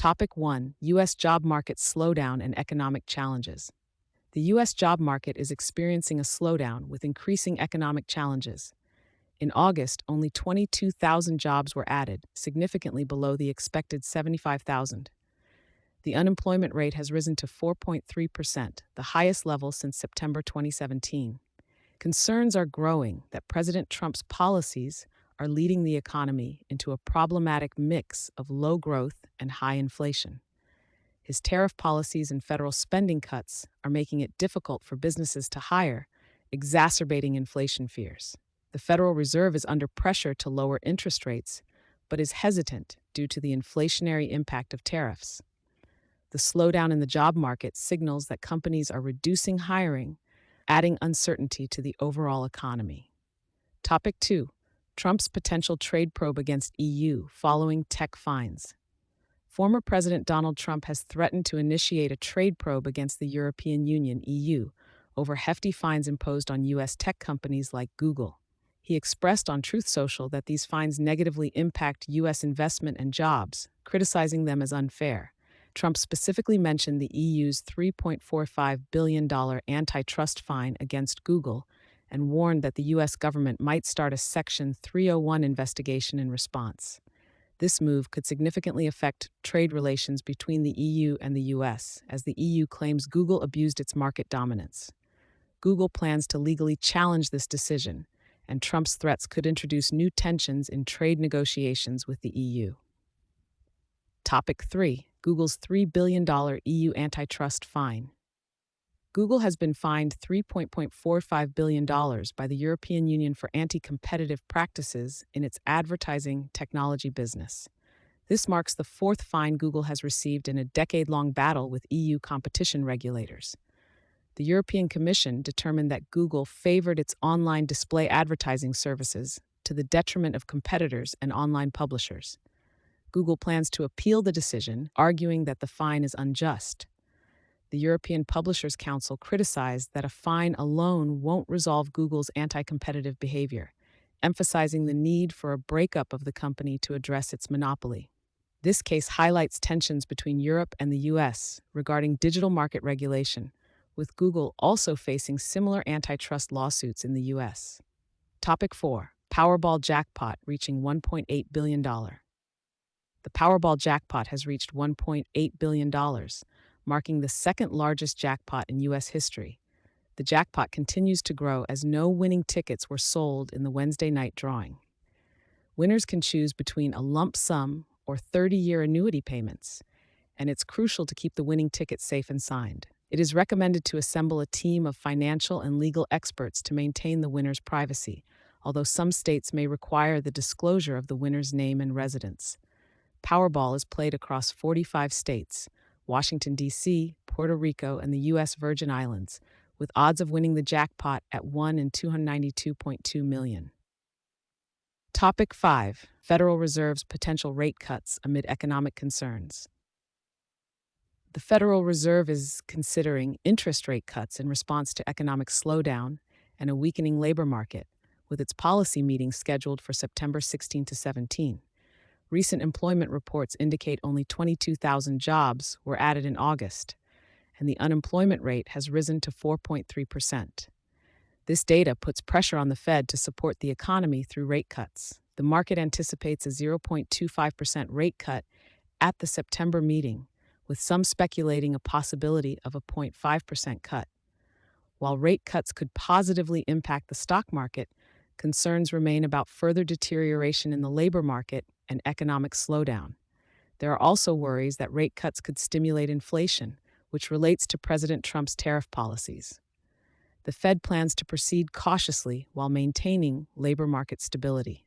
Topic 1: U.S. job market slowdown and economic challenges. The U.S. job market is experiencing a slowdown with increasing economic challenges. In August, only 22,000 jobs were added, significantly below the expected 75,000. The unemployment rate has risen to 4.3%, the highest level since September 2017. Concerns are growing that President Trump's policies are leading the economy into a problematic mix of low growth and high inflation. His tariff policies and federal spending cuts are making it difficult for businesses to hire, exacerbating inflation fears. The Federal Reserve is under pressure to lower interest rates, but is hesitant due to the inflationary impact of tariffs. The slowdown in the job market signals that companies are reducing hiring, adding uncertainty to the overall economy. Topic 2: Trump's potential trade probe against EU following tech fines. Former President Donald Trump has threatened to initiate a trade probe against the European Union (EU) over hefty fines imposed on U.S. tech companies like Google. He expressed on Truth Social that these fines negatively impact U.S. investment and jobs, criticizing them as unfair. Trump specifically mentioned the EU's $3.45 billion antitrust fine against Google and warned that the U.S. government might start a Section 301 investigation in response. This move could significantly affect trade relations between the EU and the U.S., as the EU claims Google abused its market dominance. Google plans to legally challenge this decision, and Trump's threats could introduce new tensions in trade negotiations with the EU. Topic 3: Google's $3 billion EU antitrust fine. Google has been fined $3.45 billion by the European Union for anti-competitive practices in its advertising technology business. This marks the fourth fine Google has received in a decade-long battle with EU competition regulators. The European Commission determined that Google favored its online display advertising services to the detriment of competitors and online publishers. Google plans to appeal the decision, arguing that the fine is unjust. The European Publishers Council criticized that a fine alone won't resolve Google's anti-competitive behavior, emphasizing the need for a breakup of the company to address its monopoly. This case highlights tensions between Europe and the US regarding digital market regulation, with Google also facing similar antitrust lawsuits in the US. Topic 4: Powerball jackpot reaching $1.8 billion. The Powerball jackpot has reached $1.8 billion, marking the second largest jackpot in U.S. history. The jackpot continues to grow as no winning tickets were sold in the Wednesday night drawing. Winners can choose between a lump sum or 30-year annuity payments, and it's crucial to keep the winning ticket safe and signed. It is recommended to assemble a team of financial and legal experts to maintain the winner's privacy, although some states may require the disclosure of the winner's name and residence. Powerball is played across 45 states, Washington, D.C., Puerto Rico, and the U.S. Virgin Islands, with odds of winning the jackpot at 1 in 292.2 million. Topic 5: Federal Reserve's potential rate cuts amid economic concerns. The Federal Reserve is considering interest rate cuts in response to economic slowdown and a weakening labor market, with its policy meetings scheduled for September 16 to 17. Recent employment reports indicate only 22,000 jobs were added in August, and the unemployment rate has risen to 4.3%. This data puts pressure on the Fed to support the economy through rate cuts. The market anticipates a 0.25% rate cut at the September meeting, with some speculating a possibility of a 0.5% cut. While rate cuts could positively impact the stock market, concerns remain about further deterioration in the labor market and economic slowdown. There are also worries that rate cuts could stimulate inflation, which relates to President Trump's tariff policies. The Fed plans to proceed cautiously while maintaining labor market stability.